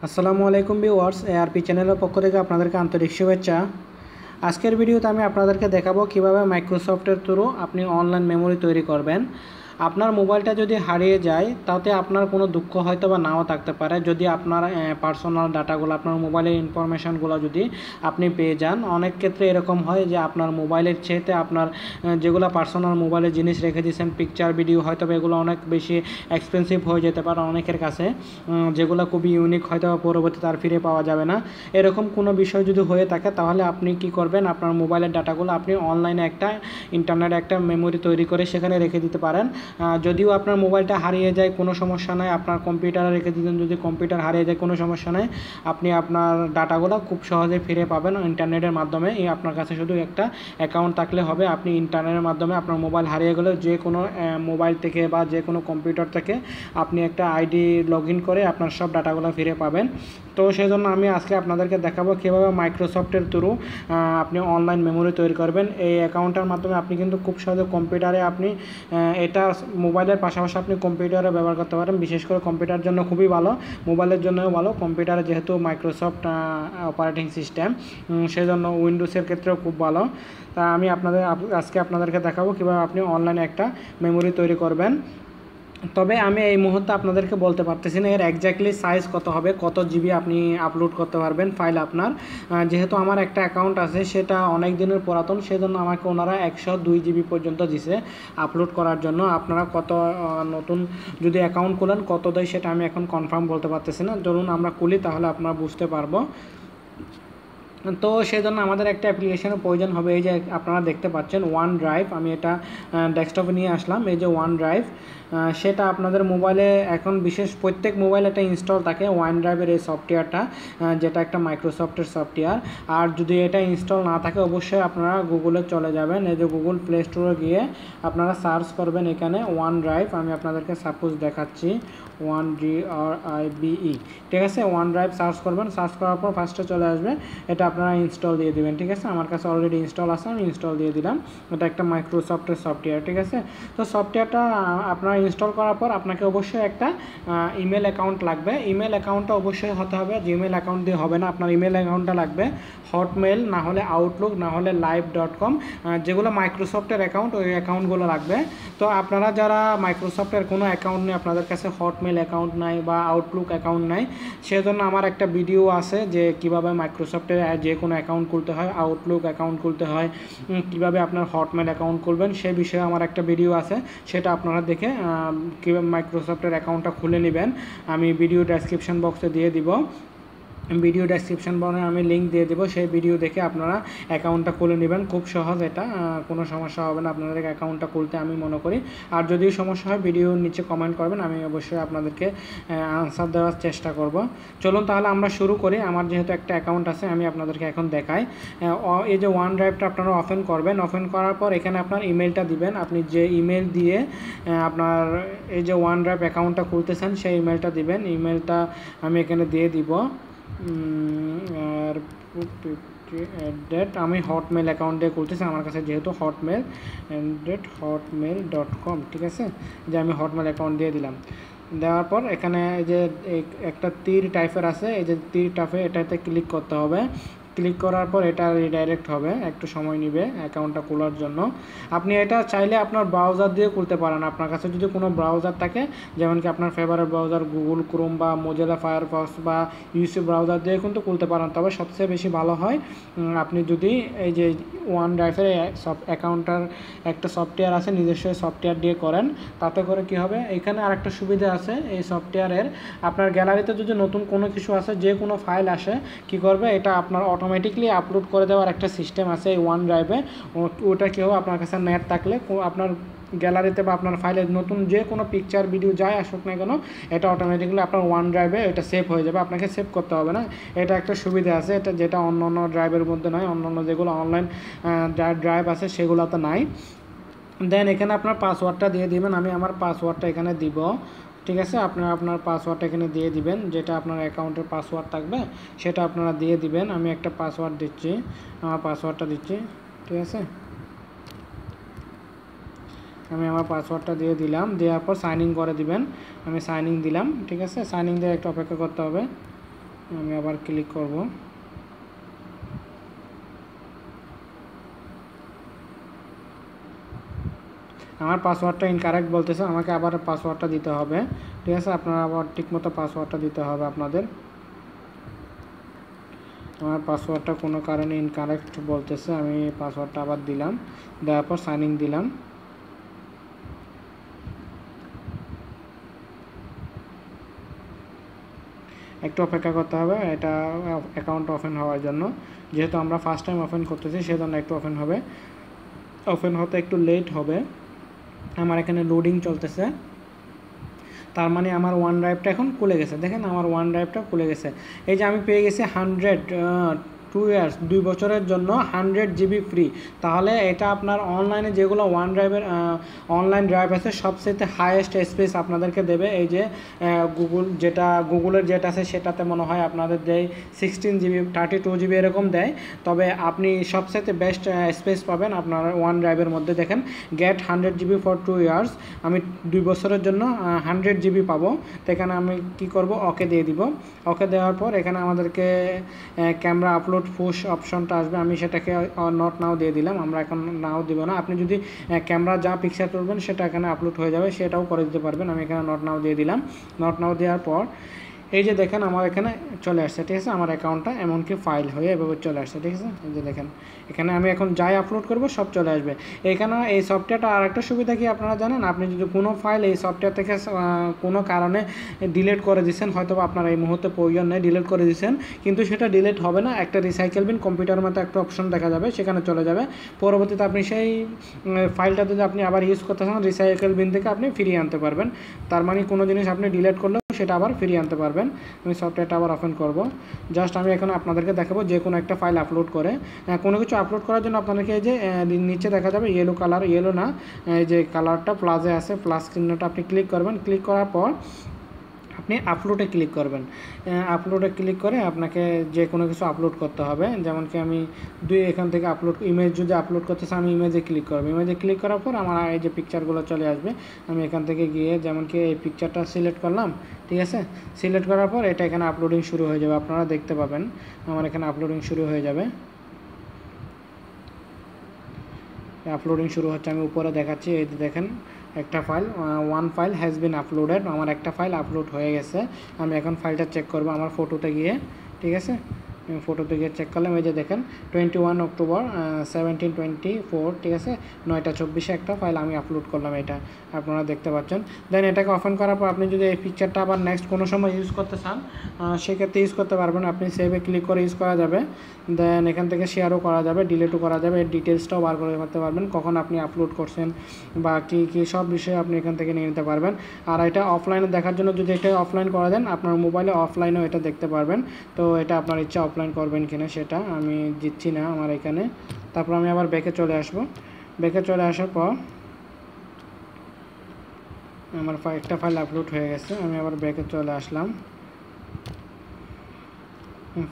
আসসালামু আলাইকুম viewers, ARP চ্যানেলের পক্ষ থেকে আপনাদেরকে আন্তরিক শুভেচ্ছা। আজকের ভিডিওতে আমি আপনাদেরকে দেখাবো কিভাবে মাইক্রোসফটের থ্রু আপনি অনলাইন মেমোরি তৈরি করবেন। আপনার মোবাইলটা যদি হারিয়ে যায় তাতে আপনার কোনো দুঃখ হয়তো বা নাও থাকতে পারে, যদি আপনার পার্সোনাল ডাটাগুলো, আপনার মোবাইলের ইনফরমেশানগুলো যদি আপনি পেয়ে যান। অনেক ক্ষেত্রে এরকম হয় যে আপনার মোবাইলের চেয়েতে আপনার যেগুলো পার্সোনাল মোবাইলে জিনিস রেখে দিয়েছেন, পিকচার, ভিডিও, হয়তো এগুলো অনেক বেশি এক্সপেন্সিভ হয়ে যেতে পারে অনেকের কাছে, যেগুলো খুবই ইউনিক, হয়তো পরবর্তীতে আর ফিরে পাওয়া যাবে না। এরকম কোনো বিষয় যদি হয়ে থাকে তাহলে আপনি কি করবেন, আপনার মোবাইলের ডাটাগুলো আপনি অনলাইনে একটা ইন্টারনেটে একটা মেমোরি তৈরি করে সেখানে রেখে দিতে পারেন। যদিও আপনার মোবাইলটা হারিয়ে যায় কোনো সমস্যা নাই, আপনার কম্পিউটারে রেখে দিতেন, যদি কম্পিউটার হারিয়ে যায় কোনো সমস্যা নাই, আপনি আপনার ডাটাগুলো খুব সহজে ফিরে পাবেন ইন্টারনেটের মাধ্যমে। আপনার কাছে শুধু একটা অ্যাকাউন্ট থাকলে হবে, আপনি ইন্টারনেটের মাধ্যমে আপনার মোবাইল হারিয়ে গেলে যে কোনো মোবাইল থেকে বা যে কোনো কম্পিউটার থেকে আপনি একটা আইডি লগ ইন করে আপনার সব ডাটাগুলো ফিরে পাবেন। তো সেই জন্য আমি আজকে আপনাদেরকে দেখাবো কীভাবে মাইক্রোসফটের থ্রু আপনি অনলাইন মেমোরি তৈরি করবেন। এই অ্যাকাউন্টের মাধ্যমে আপনি কিন্তু খুব সহজে কম্পিউটারে আপনি এটা মোবাইলের পাশাপাশি আপনি কম্পিউটারে ব্যবহার করতে পারেন। বিশেষ করে কম্পিউটারের জন্য খুবই ভালো, মোবাইলের জন্যও ভালো। কম্পিউটারে যেহেতু মাইক্রোসফট অপারেটিং সিস্টেম, সেই জন্য উইন্ডোজের ক্ষেত্রেও খুব ভালো। তা আমি আজকে আপনাদেরকে দেখাবো কীভাবে আপনি অনলাইনে একটা মেমোরি তৈরি করবেন। তবে আমি এই মুহূর্তে আপনাদেরকে বলতে পারতেছি না এর এক্স্যাক্টলি সাইজ কত হবে, কত জিবি আপনি আপলোড করতে পারবেন ফাইল আপনার। যেহেতু আমার একটা অ্যাকাউন্ট আছে, সেটা অনেক দিনের পুরাতন, সেজন্য আমাকে ওনারা 102 জিবি পর্যন্ত দিছে আপলোড করার জন্য। আপনারা কত নতুন যদি অ্যাকাউন্ট খোলেন কত দেয় সেটা আমি এখন কনফার্ম বলতে পারতেছি না। ধরুন আমরা খুলি তাহলে আপনারা বুঝতে পারবো। তো সেই জন্য আমাদের একটা অ্যাপ্লিকেশনের প্রয়োজন হবে। এই যে আপনারা দেখতে পাচ্ছেন ওয়ান ড্রাইভ, আমি এটা ডেস্কটপে নিয়ে আসলাম। এই যে ওয়ান ড্রাইভ, সেটা আপনাদের মোবাইলে এখন প্রত্যেক মোবাইলে একটা ইনস্টল থাকে ওয়ান ড্রাইভের এই সফটওয়্যারটা, যেটা একটা মাইক্রোসফটের সফটওয়্যার। আর যদি এটা ইনস্টল না থাকে অবশ্যই আপনারা গুগলে চলে যাবেন। এই যে গুগল প্লে স্টোরে গিয়ে আপনারা সার্চ করবেন এখানে ওয়ান ড্রাইভ। আমি আপনাদেরকে সাপোজ দেখাচ্ছি, OneDrive, ঠিক আছে। ওয়ান ড্রাইভ সার্চ করবেন, সার্চ করার পর ফার্স্টে চলে আসবে, এটা আপনারা ইনস্টল দিয়ে দেবেন, ঠিক আছে। আমার কাছে অলরেডি ইনস্টল আছে, আমি ইনস্টল দিয়ে দিলাম। এটা একটা মাইক্রোসফটের সফটওয়্যার, ঠিক আছে। তো সফটওয়্যারটা আপনারা ইনস্টল করার পর আপনাকে অবশ্যই একটা ইমেল অ্যাকাউন্ট লাগবে। ইমেল অ্যাকাউন্টটা অবশ্যই হতে হবে, জিমেল অ্যাকাউন্ট দিয়ে হবে না, আপনার ইমেল অ্যাকাউন্টটা লাগবে। হটমেল না হলে আউটলুক না হলে live.com, যেগুলো মাইক্রোসফটের অ্যাকাউন্ট, ওই অ্যাকাউন্টগুলো লাগবে। তো আপনারা যারা মাইক্রোসফটের কোনো অ্যাকাউন্ট নেই, আপনাদের কাছে হটমেল অ্যাকাউন্ট নাই বা আউটলুক অ্যাকাউন্ট নাই, সেজন্য আমার একটা ভিডিও আছে যে কিভাবে মাইক্রোসফটের যে কোনো অ্যাকাউন্ট খুলতে হয়, আউটলুক অ্যাকাউন্ট খুলতে হয়, কিভাবে আপনার হটমেল অ্যাকাউন্ট খুলবেন সেই বিষয়ে আমার একটা ভিডিও আছে। সেটা আপনারা দেখে কীভাবে মাইক্রোসফটের অ্যাকাউন্টটা খুলে নেবেন আমি ভিডিও ডেসক্রিপশন বক্সে দিয়ে দিব। ভিডিও ডেসক্রিপশন বক্সে আমি লিঙ্ক দিয়ে দেবো, সেই ভিডিও দেখে আপনারা অ্যাকাউন্টটা খুলে নেবেন। খুব সহজ, এটা কোনো সমস্যা হবে না আপনাদের অ্যাকাউন্টটা খুলতে আমি মনে করি। আর যদিও সমস্যা হয় ভিডিওর নিচে কমেন্ট করবেন, আমি অবশ্যই আপনাদেরকে আনসার দেওয়ার চেষ্টা করব। চলুন তাহলে আমরা শুরু করি। আমার যেহেতু একটা অ্যাকাউন্ট আছে আমি আপনাদেরকে এখন দেখাই। এই যে ওয়ান ড্রাইভটা আপনারা ওপেন করবেন, ওপেন করার পর এখানে আপনার ইমেলটা দিবেন। আপনি যে ইমেল দিয়ে আপনার এই যে ওয়ান ড্রাইভ অ্যাকাউন্টটা খুলতেছেন সেই ইমেলটা দিবেন। ইমেলটা আমি এখানে দিয়ে দিব, আর আমি হটমেল অ্যাকাউন্ট দিয়ে করতেছি, আমার কাছে যেহেতু hotmail@hotmail.com, ঠিক আছে। যে আমি হটমেল অ্যাকাউন্ট দিয়ে দিলাম। দেওয়ার পর এখানে যে একটা তীর টাইপের আছে, এই যে তীর টাইপে এটাতে ক্লিক করতে হবে। ক্লিক করার পর এটা রিডাইরেক্ট হবে, একটু সময় নেবে অ্যাকাউন্টটা খোলার জন্য। আপনি এটা চাইলে আপনার ব্রাউজার দিয়ে খুলতে পারেন। আপনার কাছে যদি কোনো ব্রাউজার থাকে, যেমন কি আপনার ফেভারিট ব্রাউজার গুগল ক্রোম বা মোজিলা ফায়ারফক্স বা ইউসি ব্রাউজার দিয়ে কিন্তু খুলতে পারেন। তবে সবচেয়ে বেশি ভালো হয় আপনি যদি এই যে ওয়ান ড্রাইভের অ্যাকাউন্টার একটা সফটওয়্যার আছে, নিজস্ব সফটওয়্যার দিয়ে করেন। তাতে করে কি হবে, এখানে আরেকটা সুবিধা আছে এই সফটওয়্যারের, আপনার গ্যালারিতে যদি নতুন কোনো কিছু আসে, যে কোনো ফাইল আসে, কি করবে, এটা আপনার অটোমেটিকলি আপলোড করে দেওয়ার একটা সিস্টেম আছে এই ওয়ান ড্রাইভে। ওটা কী হবে, আপনার কাছে নেট থাকলে আপনার গ্যালারিতে বা আপনার ফাইলে নতুন যে কোনো পিকচার, ভিডিও যাই আসুক না কেন, এটা অটোমেটিকলি আপনার ওয়ান ড্রাইভে এটা সেভ হয়ে যাবে, আপনাকে সেভ করতে হবে না। এটা একটা সুবিধা আছে, এটা যেটা অন্য অন্য ড্রাইভের মধ্যে নয়, অন্য অন্য যেগুলো অনলাইন ড্রাইভ আছে সেগুলোতে নাই। দেন এখানে আপনার পাসওয়ার্ডটা দিয়ে দিবেন। আমি আমার পাসওয়ার্ডটা এখানে দিব, ঠিক আছে। আপনার পাসওয়ার্ডটা এখানে দিয়ে দিবেন, যেটা আপনার অ্যাকাউন্টের পাসওয়ার্ড থাকবে সেটা আপনারা দিয়ে দিবেন। আমি একটা পাসওয়ার্ড দিচ্ছি, আমার পাসওয়ার্ডটা দিচ্ছি, ঠিক আছে। আমি আমার পাসওয়ার্ডটা দিয়ে দিলাম, দেওয়ার পর সাইন ইন করে দিবেন। আমি সাইন ইন দিলাম, ঠিক আছে। সাইন ইন দিয়ে একটু অপেক্ষা করতে হবে। আমি আবার ক্লিক করব। আমার পাসওয়ার্ডটা ইনকারেক্ট বলতেছে, আমাকে আবার পাসওয়ার্ডটা দিতে হবে। ঠিক আছে, আপনারা আবার ঠিকমতো পাসওয়ার্ডটা দিতে হবে আপনাদের। আমার পাসওয়ার্ডটা কোনো কারণে ইনকারেক্ট বলতেছে, আমি পাসওয়ার্ডটা আবার দিলাম, দেওয়ার পর সাইন ইন দিলাম। একটু অপেক্ষা করতে হবে এটা অ্যাকাউন্ট ওপেন হওয়ার জন্য। যেহেতু আমরা ফার্স্ট টাইম ওপেন করতেছি সেজন্য একটু ওপেন হতে একটু লেট হবে। আমার এখানে লোডিং চলতেছে, তার মানে আমার ওয়ান ড্রাইভটা এখন খুলে গেছে। দেখেন আমার ওয়ান ড্রাইভটা খুলে গেছে। এই যে আমি পেয়ে গেছি 2 ইয়ার্স 2 বছরের জন্য 100 জিবি ফ্রি। তাহলে এটা আপনার অনলাইনে যেগুলো ওয়ান ড্রাইভের অনলাইন ড্রাইভ আছে সবচেয়ে হাইয়েস্ট স্পেস আপনাদেরকে দেবে। এই যে গুগলের যেটা আছে সেটাতে মনে হয় আপনাদের দেয় 16 জিবি 32 জিবি এরকম দেয়। তবে আপনি সবচেয়ে বেস্ট স্পেস পাবেন আপনার ওয়ান ড্রাইভের মধ্যে। দেখেন গেট 100 জিবি ফর 2 ইয়ার্স, আমি 2 বছরের জন্য 100 জিবি পাবো। তো এখানে আমি কি করব, ওকে দিয়ে দিব। ওকে দেওয়ার পর এখানে আমাদেরকে ক্যামেরা আপলোড পুশ অপশনটা আসবে, আমি সেটাকে নট নাও দিয়ে দিলাম। আমরা এখন নাও দিব না, আপনি যদি ক্যামেরা যা পিকচার করবেন সেটা এখানে আপলোড হয়ে যাবে, সেটাও করে দিতে পারবেন। আমি এখানে নট নাও দিয়ে দিলাম। নট নাও দেওয়ার পর এই যে দেখেন আমার এখানে চলে আসছে। ঠিক আছে, আমার অ্যাকাউন্টটা এমনকি ফাইল হয়ে এভাবে চলে আসছে। ঠিক আছে, এই যে দেখেন এখানে আমি এখন যাই আপলোড করব সব চলে আসবে। এখানে এই সফটওয়্যারটা আর একটা সুবিধা কি আপনারা জানেন, আপনি যদি কোনো ফাইল এই সফটওয়্যার থেকে কোনো কারণে ডিলিট করে দিচ্ছেন, হয়তো আপনার এই মুহূর্তে প্রয়োজন নেই, ডিলিট করে দিচ্ছেন, কিন্তু সেটা ডিলিট হবে না। একটা রিসাইকেল বিন কম্পিউটারের মতো একটা অপশন দেখা যাবে, সেখানে চলে যাবে। পরবর্তীতে আপনি সেই ফাইলটা যদি আপনি আবার ইউজ করতে চান রিসাইকেল বিন থেকে আপনি ফিরিয়ে আনতে পারবেন। তার মানে কোনো জিনিস আপনি ডিলিট করলে সেটা আবার ফিরিয়ে আনতে পারবেন। আমি সফটওয়্যারটা আবার ওপেন করব। জাস্ট আমি এখন আপনাদেরকে দেখাবো যে কোনো একটা ফাইল আপলোড করে। কোনো কিছু আপলোড করার জন্য আপনাদেরকে এই যে নিচে দেখা যাবে ইয়েলো কালার, ইয়েলো না এই যে কালারটা প্লাসে আছে, প্লাস চিহ্নটা আপনি ক্লিক করবেন। ক্লিক করার পর আপনি আপলোডে ক্লিক করবেন। আপলোডে ক্লিক করে আপনাকে যে কোনো কিছু আপলোড করতে হবে। যেমন কি আমি এখান থেকে ইমেজ যদি আপলোড করতে চাই আমি ইমেজে ক্লিক করবো। ইমেজে ক্লিক করার পর আমার এই যে পিকচারগুলো চলে আসবে। আমি এখান থেকে গিয়ে যেমন কি এই পিকচারটা সিলেক্ট করলাম। ঠিক আছে, সিলেক্ট করার পর এটা এখানে আপলোডিং শুরু হয়ে যাবে, আপনারা দেখতে পাবেন আমার এখানে আপলোডিং শুরু হয়ে যাবে। আপলোডিং শুরু হচ্ছে, আমি উপরে দেখাচ্ছি। এই দেখেন একটা file, one file has been uploaded, আমার একটা ফাইল আপলোড হয়ে গেছে। আমি এখন ফাইলটা চেক করব আমার ফটোতে গিয়ে। ঠিক আছে, ফটোতে গিয়ে চেক করলাম। এই যে দেখেন 21 অক্টোবর 1724, ঠিক আছে 9:24 একটা ফাইল আমি আপলোড করলাম, এটা আপনারা দেখতে পাচ্ছেন। দেন এটাকে ওপেন করার পর আপনি যদি এই পিকচারটা আবার নেক্সট কোনো সময় ইউজ করতে চান সেক্ষেত্রে ইউজ করতে পারবেন। আপনি সেভে ক্লিক করে ইউজ করা যাবে। দেন এখান থেকে শেয়ারও করা যাবে, ডিলিটও করা যাবে, এর ডিটেলসটাও বার করে করতে পারবেন, কখন আপনি আপলোড করছেন বা কী কী সব বিষয়ে আপনি এখান থেকে নিয়ে নিতে পারবেন। আর এটা অফলাইনে দেখার জন্য যদি এটা অফলাইন করা দেন আপনার মোবাইলে অফলাইনেও এটা দেখতে পারবেন। তো এটা আপনার ইচ্ছা অফলাইন করবেন কিনা সেটা আমি দিচ্ছি না আমার এখানে। তারপর আমি আবার ব্যাকে চলে আসব। ব্যাকে চলে আসার পর আমার একটা ফাইল আপলোড হয়ে গেছে, আমি আবার ব্যাকে চলে আসলাম।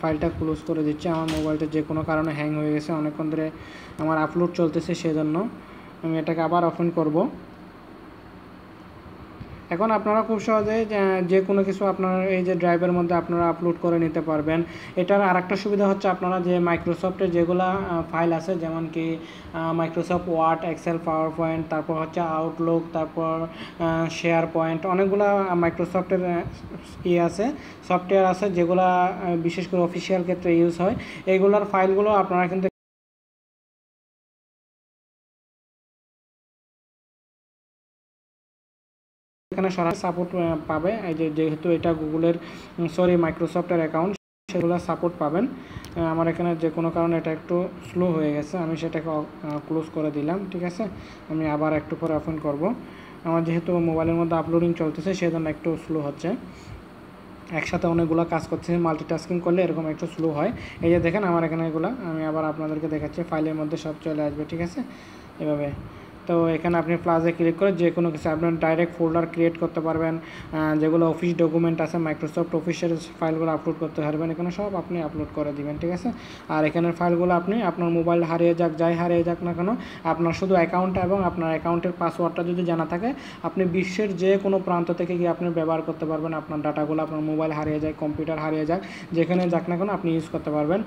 ফাইলটা ক্লোজ করে দিচ্ছি। আমার মোবাইলটা যে কোনো কারণে হ্যাং হয়ে গেছে, অনেকক্ষণ ধরে আমার আপলোড চলতেছে, সেজন্য আমি এটাকে আবার ওপেন করব। এখন আপনারা খুব সহজে যে কোনো কিছু আপনার এই যে ড্রাইভের মধ্যে আপনারা আপলোড করে নিতে পারবেন। এটার আরেকটা সুবিধা হচ্ছে আপনারা যে মাইক্রোসফটের যেগুলো ফাইল আছে যেমন কি Microsoft Word, Excel, PowerPoint, তারপর হচ্ছে আউটলুক, তারপর শেয়ার পয়েন্ট, অনেকগুলো মাইক্রোসফটের আছে সফটওয়্যার আছে যেগুলো বিশেষ করে অফিসিয়াল ক্ষেত্রে ইউজ হয়। এইগুলোর ফাইলগুলো আপনারা কিন্তু এখানে সরাসরি সাপোর্ট পাবে। এই যেহেতু এটা গুগলের মাইক্রোসফটের অ্যাকাউন্ট, সেগুলো সাপোর্ট পাবেন। আমার এখানে যে কোনো কারণে এটা একটু স্লো হয়ে গেছে, আমি সেটাকে ক্লোজ করে দিলাম। ঠিক আছে, আমি আবার একটু পরে ওপেন করব। আমার যেহেতু মোবাইলের মধ্যে আপলোডিং চলতেছে সেজন্য একটু স্লো হচ্ছে, একসাথে অনেকগুলো কাজ করছে, মাল্টিটাস্কিং করলে এরকম একটু স্লো হয়। এই যে দেখেন আমার এখানে এগুলো আমি আবার আপনাদেরকে দেখাচ্ছি, ফাইলের মধ্যে সব চলে আসবে। ঠিক আছে, এভাবে তো এখানে আপনি প্লাসে ক্লিক করে যে কোনো কিছু আপনার ডাইরেক্ট ফোল্ডার ক্রিয়েট করতে পারবেন, যেগুলো অফিস ডকুমেন্ট আছে মাইক্রোসফট অফিসের ফাইলগুলো আপলোড করতে পারবেন, এখানে সব আপনি আপলোড করে দিবেন, ঠিক আছে। আর এখানের ফাইলগুলো আপনি আপনার মোবাইল হারিয়ে যাক যাই হারিয়ে যাক না কেন, আপনার শুধু অ্যাকাউন্টটা এবং আপনার অ্যাকাউন্টের পাসওয়ার্ডটা যদি জানা থাকে, আপনি বিশ্বের যে কোনো প্রান্ত থেকে গিয়ে আপনি ব্যবহার করতে পারবেন। আপনার ডাটাগুলো আপনার মোবাইল হারিয়ে যায়, কম্পিউটার হারিয়ে যাক, যেখানে যাক না কেন আপনি ইউজ করতে পারবেন।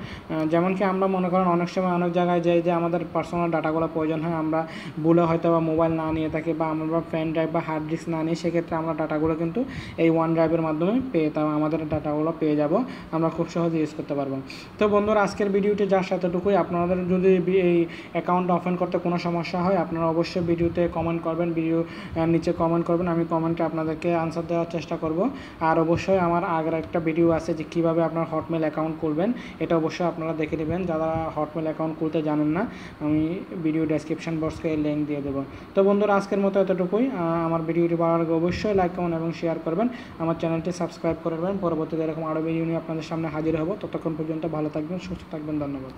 যেমন কি আমরা মনে করেন অনেক সময় অনেক জায়গায় যাই যে আমাদের পার্সোনাল ডাটাগুলো প্রয়োজন হয়, আমরা ভুলে হয়তো বা মোবাইল না নিয়ে থাকি বা আমরা পেন ড্রাইভ বা হার্ড ডিস্ক না নিই, সেক্ষেত্রে আমরা ডাটাগুলো কিন্তু এই ওয়ান ড্রাইভের মাধ্যমে পেয়ে আমাদের ডাটাগুলো পেয়ে যাব, আমরা খুব সহজে ইউজ করতে পারবো। তো বন্ধুরা আজকের ভিডিওটি যার সাথেটুকুই, আপনাদের যদি এই অ্যাকাউন্ট ওপেন করতে কোনো সমস্যা হয় আপনারা অবশ্যই ভিডিওতে কমেন্ট করবেন, ভিডিও নিচে কমেন্ট করবেন, আমি কমেন্টে আপনাদেরকে আনসার দেওয়ার চেষ্টা করব। আর অবশ্যই আমার আগের একটা ভিডিও আছে যে কীভাবে আপনার হটমেল অ্যাকাউন্ট খুলবেন, এটা অবশ্যই আপনারা দেখে নেবেন। যারা হটমেল অ্যাকাউন্ট খুলতে জানেন না, আমি ভিডিও ডেসক্রিপশন বক্সে লিঙ্ক দিয়ে দেবো। তো বন্ধুরা আজকের মতো এতটুকুই। আমার ভিডিওটি ভালো লাগলে অবশ্যই লাইক কমেন্ট এবং শেয়ার করবেন, আমার চ্যানেলটি সাবস্ক্রাইব করবেন। পরবর্তীতে এরকম আরও ভিডিও নিয়ে আপনাদের সামনে হাজির হব। ততক্ষণ পর্যন্ত ভালো থাকবেন, সুস্থ থাকবেন, ধন্যবাদ।